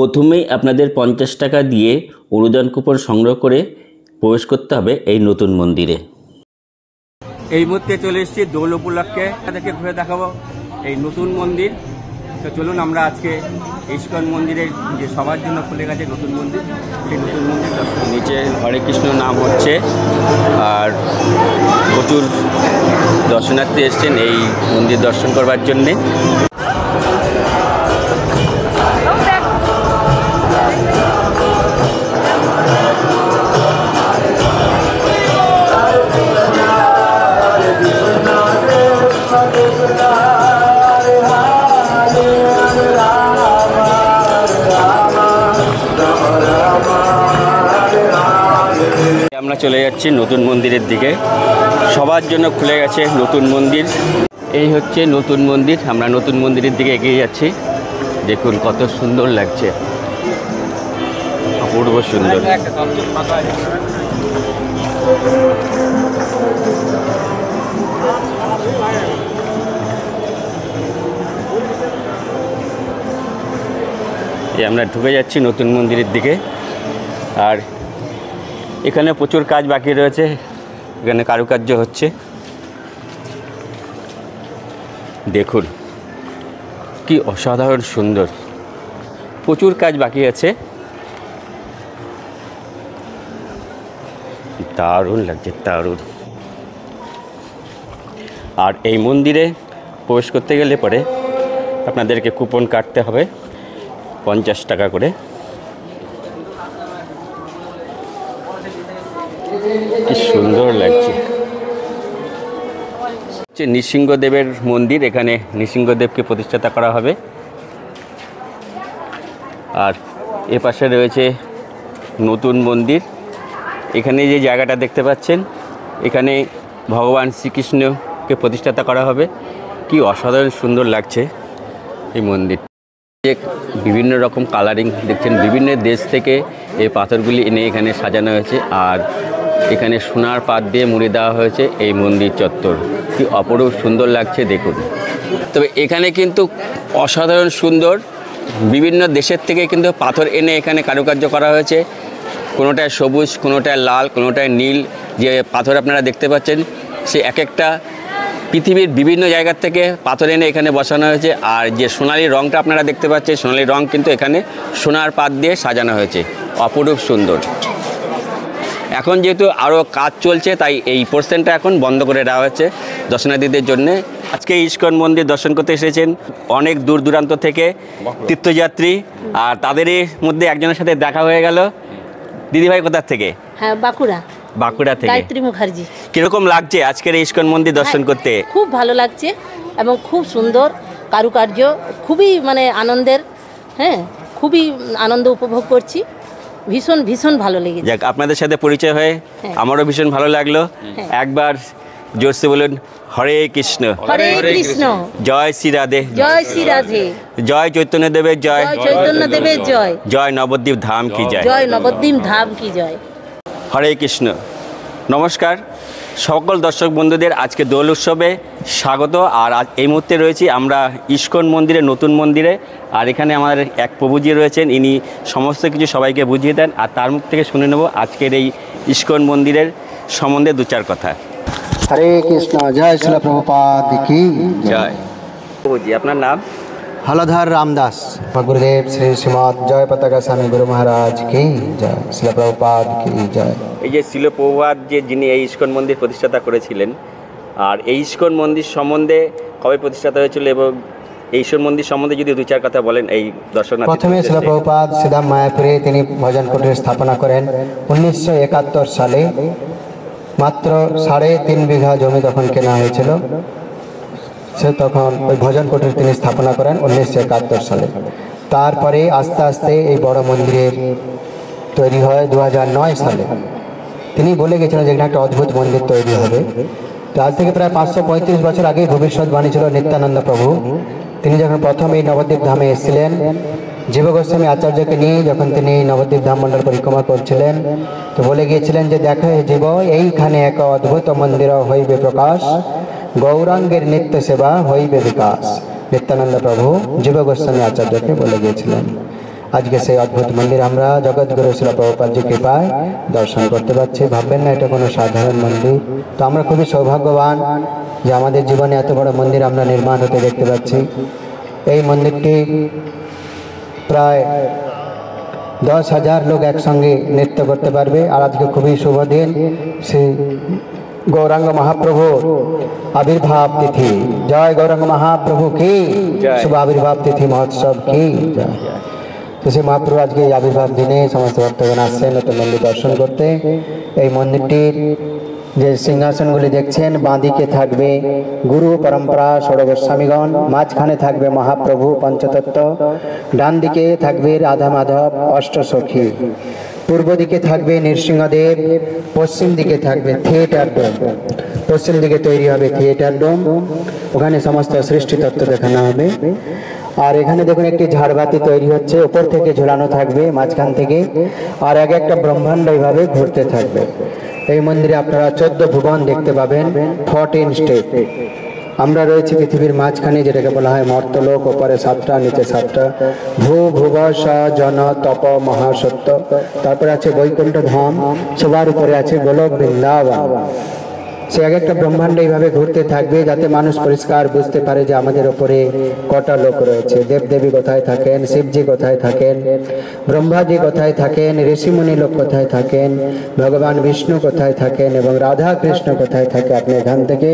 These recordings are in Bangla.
প্রথমেই আপনাদের 50 টাকা দিয়ে অনুদান কুপন সংগ্রহ করে প্রবেশ করতে হবে এই নতুন মন্দিরে। এই মুহূর্তে চলে এসেছি দোল উপলক্ষে তাদেরকে ঘুরে দেখাবো এই নতুন মন্দির। তো চলুন আমরা আজকে ইস্কন মন্দিরের যে সবার জন্য খুলে গেছে নতুন মন্দির, সেই নতুন মন্দির দর্শন। নিচে হরে কৃষ্ণ নাম হচ্ছে আর প্রচুর দর্শনার্থী এসছেন এই মন্দির দর্শন করবার জন্যে। আমরা চলে যাচ্ছি নতুন মন্দিরের দিকে। সবার জন্য খুলে গেছে নতুন মন্দির। এই হচ্ছে নতুন মন্দির। আমরা নতুন মন্দিরের দিকে এগিয়ে যাচ্ছি। দেখুন কত সুন্দর লাগছে, অপূর্ব সুন্দর। আমরা ঢুকে যাচ্ছি নতুন মন্দিরের দিকে। আর এখানে প্রচুর কাজ বাকি রয়েছে, এখানে কারুকার্য হচ্ছে। দেখুন কি অসাধারণ সুন্দর, প্রচুর কাজ বাকি আছে, দারুণ লাগছে, দারুণ। আর এই মন্দিরে প্রবেশ করতে গেলে পরে আপনাদেরকে কুপন কাটতে হবে 50 টাকা করে। কি সুন্দর লাগছে। নৃসিংহদেবের মন্দির, এখানে নৃসিংহদেবকে প্রতিষ্ঠাতা করা হবে। আর এ পাশে রয়েছে নতুন মন্দির। এখানে যে জায়গাটা দেখতে পাচ্ছেন, এখানে ভগবান শ্রীকৃষ্ণকে প্রতিষ্ঠাতা করা হবে। কি অসাধারণ সুন্দর লাগছে এই মন্দির। বিভিন্ন রকম কালারিং দেখছেন, বিভিন্ন দেশ থেকে এই পাথরগুলি এনে এখানে সাজানো হয়েছে। আর এখানে সোনার পাত দিয়ে মুড়ে দেওয়া হয়েছে এই মন্দির চত্বর। কি অপরূপ সুন্দর লাগছে দেখুন। তবে এখানে কিন্তু অসাধারণ সুন্দর, বিভিন্ন দেশের থেকে কিন্তু পাথর এনে এখানে কারুকার্য করা হয়েছে। কোনোটায় সবুজ, কোনোটায় লাল, কোনোটায় নীল। যে পাথর আপনারা দেখতে পাচ্ছেন, সে এক একটা পৃথিবীর বিভিন্ন জায়গার থেকে পাথর এনে এখানে বসানো হয়েছে। আর যে সোনালি রঙটা আপনারা দেখতে পাচ্ছেন, সোনালি রঙ কিন্তু এখানে সোনার পাত দিয়ে সাজানো হয়েছে, অপরূপ সুন্দর। এখন যেহেতু আরও কাজ চলছে, তাই এই পোর্শনটা এখন বন্ধ করে দেওয়া হয়েছে দর্শনার্থীদের জন্য। আজকে ইস্কন মন্দির দর্শন করতে এসেছেন অনেক দূর দূরান্ত থেকে তীর্থযাত্রী। আর তাদেরই মধ্যে একজনের সাথে দেখা হয়ে গেল। দিদিভাই কোথা থেকে? হ্যাঁ, বাঁকুড়া থেকে। গায়ত্রী মুখার্জি। কিরকম লাগছে আজকের ইস্কন মন্দির দর্শন করতে? খুব ভালো লাগছে এবং খুব সুন্দর কারুকার্য, খুবই মানে আনন্দের। হ্যাঁ, খুবই আনন্দ উপভোগ করছি, ভীষণ ভীষণ ভালো লেগেছে। যাক, আপনাদের সাথে পরিচয় হয়ে আমারও ভীষণ ভালো লাগলো। একবার জোরসে বলুন, হরে কৃষ্ণ। হরে কৃষ্ণ। জয় শ্রী রাধে। জয় শ্রী রাধে। জয় চৈতন্য দেবের জয়। চৈতন্য দেবের জয়। জয় নবদ্বীপ ধাম কি জয়। জয় নবদ্বীপ ধাম কি জয়। হরে কৃষ্ণ। নমস্কার সকল দর্শক বন্ধুদের, আজকে দোল উৎসবে স্বাগত। আর আজ এই মুহূর্তে রয়েছি আমরা ইস্কন মন্দিরে, নতুন মন্দিরে। আর এখানে আমাদের এক প্রভুজি রয়েছেন, ইনি সমস্ত কিছু সবাইকে বুঝিয়ে দেন। আর তার মুখ থেকে শুনে নেব আজকের এই ইস্কন মন্দিরের সম্বন্ধে দু চার কথা। হরে কৃষ্ণ। জয় শ্রী প্রভুপাদ কি জয়। প্রভুজি, আপনার নাম? হলধর রামদাস। গুরুদেব শ্রী শ্রীমৎ জয় পতাকা স্বামী গুরু মহারাজ কি জয়। শ্রী প্রভুপাদ কি জয়। এই যে শিল প্রভুপাদ যে যিনি এই ইস্কন মন্দির প্রতিষ্ঠাতা করেছিলেন, আর এই ইস্কন মন্দির সম্বন্ধে কবে প্রতিষ্ঠাতা হয়েছিল এবং এই ইস্কন মন্দির সম্বন্ধে যদি দু চার কথা বলেন এই দর্শনার্থী। প্রথমে শিল প্রভুপাদ সিধাম মায়াপুরে তিনি ভজন কুটির স্থাপনা করেন 1971 সালে। মাত্র 3.5 বিঘা জমি তখন কেনা হয়েছিল। সে তখন ওই ভজন কুটির তিনি স্থাপনা করেন 1971 সালে। তারপরে আস্তে আস্তে এই বড় মন্দিরের তৈরি হয় 2009 সালে। তিনি বলে গেছিলেন যে এখানে একটা অদ্ভুত মন্দির তৈরি হবে। তো আজ থেকে প্রায় 535 বছর আগে ভবিষ্যৎবাণী ছিল নিত্যানন্দ প্রভু। তিনি যখন প্রথম এই নবদ্বীপ ধামে এসেছিলেন, জীব গোস্বামী আচার্যকে নিয়ে যখন তিনি নবদ্বীপ ধাম মণ্ডল পরিক্রমা করছিলেন, তো বলে গিয়েছিলেন যে দেখো জীব, এইখানে এক অদ্ভুত মন্দির হইবে প্রকাশ, গৌরাঙ্গের নিত্য সেবা হইবে বিকাশ। নিত্যানন্দ প্রভু জীব গোস্বামী আচার্যকে বলে গিয়েছিলেন। আজকে সেই অদ্ভুত মন্দির আমরা জগৎগুরু শিল প্রভুপাদজির কৃপায় দর্শন করতে পারছি। ভাববেন না এটা কোনো সাধারণ মন্দির। তো আমরা খুবই সৌভাগ্যবান যে আমাদের জীবনে এত বড় মন্দির আমরা নির্মাণ হতে দেখতে পাচ্ছি। এই মন্দিরটি প্রায় 10,000 লোক একসঙ্গে নৃত্য করতে পারবে। আর আজকে খুবই শুভ দিন, শ্রী গৌরাঙ্গ মহাপ্রভুর আবির্ভাব তিথি। জয় গৌরাঙ্গ মহাপ্রভু কি, শুভ আবির্ভাব তিথি মহোৎসব কি জয়। তো সেই মহাপ্রভু আজকে এই আবির্ভাব দিনে সমস্ত ভক্তগণ আসছেন নতুন মন্দির দর্শন করতে। এই মন্দিরটির যে সিংহাসনগুলি দেখছেন, বাঁদিকে থাকবে গুরু পরম্পরা ষড়গোস্বামীগণ, মাঝখানে থাকবে মহাপ্রভু পঞ্চতত্ত্ব, ডান দিকে থাকবে রাধা মাধব অষ্টসখী, পূর্ব দিকে থাকবে নৃসিংহদেব, পশ্চিম দিকে থাকবে থিয়েটার ডোম। পশ্চিম দিকে তৈরি হবে থিয়েটার ডোম, ওখানে সমস্ত সৃষ্টি তত্ত্ব দেখানো হবে। আর এখানে দেখুন একটি ঝাড়বাতি তৈরি হচ্ছে, উপর থেকে ঝোলানো থাকবে মাঝখান থেকে, আর এক একটা ব্রহ্মাণ্ড এইভাবে ঘুরতে থাকবে। এই মন্দিরে আপনারা 14 ভুবন দেখতে পাবেন, 14 স্টেট। আমরা রয়েছি পৃথিবীর মাঝখানে, যেটাকে বলা হয় মর্তলোক, ওপরে 7টা, নিচে 7টা, ভূ ভুব স জন তপ মহাসত্য, তারপরে আছে বৈকুণ্ঠ ধাম, সবার উপরে আছে গোলক বৃন্দাবন। সে এক একটা ব্রহ্মাণ্ড এইভাবে ঘুরতে থাকবে যাতে মানুষ পরিষ্কার বুঝতে পারে যে আমাদের ওপরে কটা লোক রয়েছে। দেবদেবী কোথায় থাকেন, শিবজি কোথায় থাকেন, ব্রহ্মাজি কোথায় থাকেন, ঋষিমুনি লোক কোথায় থাকেন, ভগবান বিষ্ণু কোথায় থাকেন এবং রাধা কৃষ্ণ কোথায় থাকে। আপনি এখান থেকে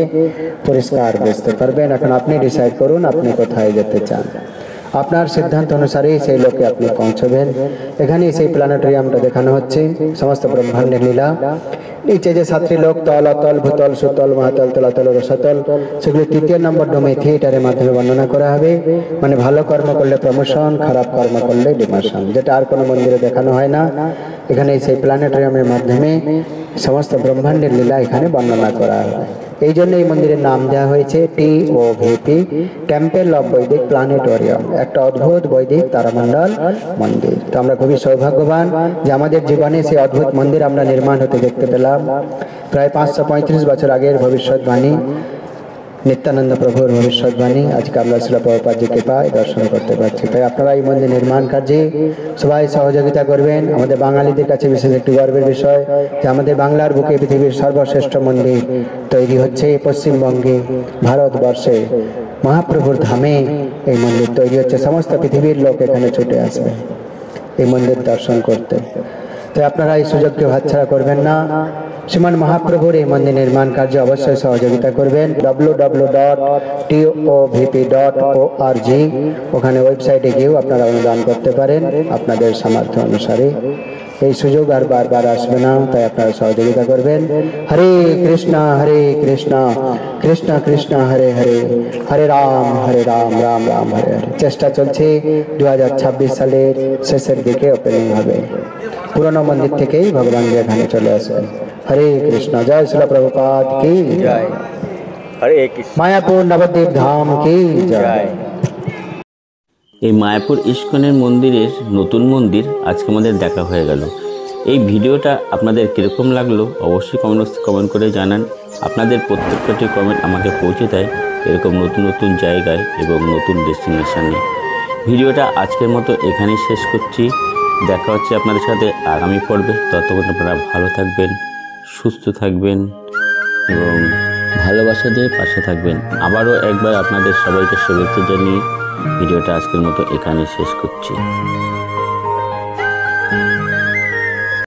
পরিষ্কার বুঝতে পারবেন। এখন আপনি ডিসাইড করুন আপনি কোথায় যেতে চান। আপনার সিদ্ধান্ত অনুসারেই সেই লোকে আপনি পৌঁছবেন। এখানেই সেই প্ল্যানেটোরিয়ামটা দেখানো হচ্ছে, সমস্ত ব্রহ্মাণ্ডের লীলা। নিচে যে 7টি লোক, তল, অতল, ভূতল, সুতল, মহাতল, তলাতল, রসতল, সেগুলি 3য় নম্বর ডোমে থিয়েটারের মাধ্যমে বর্ণনা করা হবে। মানে ভালো কর্ম করলে প্রমোশন, খারাপ কর্ম করলে ডিমোশন, যেটা আর কোনো মন্দিরে দেখানো হয় না। এখানে সেই প্ল্যানেটোরিয়ামের মাধ্যমে সমস্ত ব্রহ্মাণ্ডের লীলা এখানে বর্ণনা করা হবে। এই জন্য এই মন্দিরের নাম দেওয়া হয়েছে TOVP, টেম্পল অফ বৈদিক প্ল্যানেটোরিয়াম, একটা অদ্ভুত বৈদিক তারামণ্ডল মন্দির। তো আমরা খুবই সৌভাগ্যবান যে আমাদের জীবনে সেই অদ্ভুত মন্দির আমরা নির্মাণ হতে দেখতে পেলাম। প্রায় 535 বছর আগের ভবিষ্যৎবাণী, নিত্যানন্দ প্রভুর ভবিষ্যৎবাণী আজকে আমরা শিল প্রভুপাদজির কৃপায় দর্শন করতে পারছি। তাই আপনারা এই মন্দির নির্মাণ কার্যে সবাই সহযোগিতা করবেন। আমাদের বাঙালিদের কাছে বিশেষ একটি গর্বের বিষয় যে আমাদের বাংলার বুকে পৃথিবীর সর্বশ্রেষ্ঠ মন্দির তৈরি হচ্ছে পশ্চিমবঙ্গে, ভারতবর্ষে মহাপ্রভুর ধামে এই মন্দির তৈরি হচ্ছে। সমস্ত পৃথিবীর লোক এখানে ছুটে আসবে এই মন্দির দর্শন করতে। তাই আপনারা এই সুযোগকে হাতছাড়া করবেন না। শ্রীমান মহাপ্রভুর এই মন্দির নির্মাণ কার্যে অবশ্যই সহযোগিতা করবেন। www.tovp.org, ওখানে ওয়েবসাইটে গিয়েও আপনারা অনুদান করতে পারেন আপনাদের সামর্থ্য অনুসারে। এই সুযোগ আর বারবার আসবে না, তাই আপনারা সহযোগিতা করবেন। হরে কৃষ্ণ কৃষ্ণ কৃষ্ণ হরে হরে, হরে রাম রাম রাম হরে হরে। চেষ্টা চলছে 2026 সালের শেষের দিকে ওপেনিং হবে। পুরনো মন্দির থেকেই ভগবান এখানে চলে আসবেন। হরে কৃষ্ণ, জয় শিল প্রভুপাদ কি জয়, হরে কৃষ্ণ, মায়াপুর নবদ্বীপ ধাম কি জয়। এই মায়াপুর ইস্কনের মন্দিরের নতুন মন্দির আজকে আমাদের দেখা হয়ে গেল। এই ভিডিওটা আপনাদের কীরকম লাগলো অবশ্যই কমেন্ট করে জানান। আপনাদের প্রত্যেকটি কমেন্ট আমাকে পৌঁছে দেয় এরকম নতুন নতুন জায়গায় এবং নতুন ডেস্টিনেশনে। ভিডিওটা আজকের মতো এখানেই শেষ করছি। দেখা হচ্ছে আপনাদের সাথে আগামী পর্বে। ততক্ষণ আপনারা ভালো থাকবেন, সুস্থ থাকবেন এবং ভালোবাসা দিয়ে পাশে থাকবেন। আবারও একবার আপনাদের সবাইকে শুভেচ্ছা জানিয়ে ভিডিওটা আজকের মতো এখানেই শেষ করছি।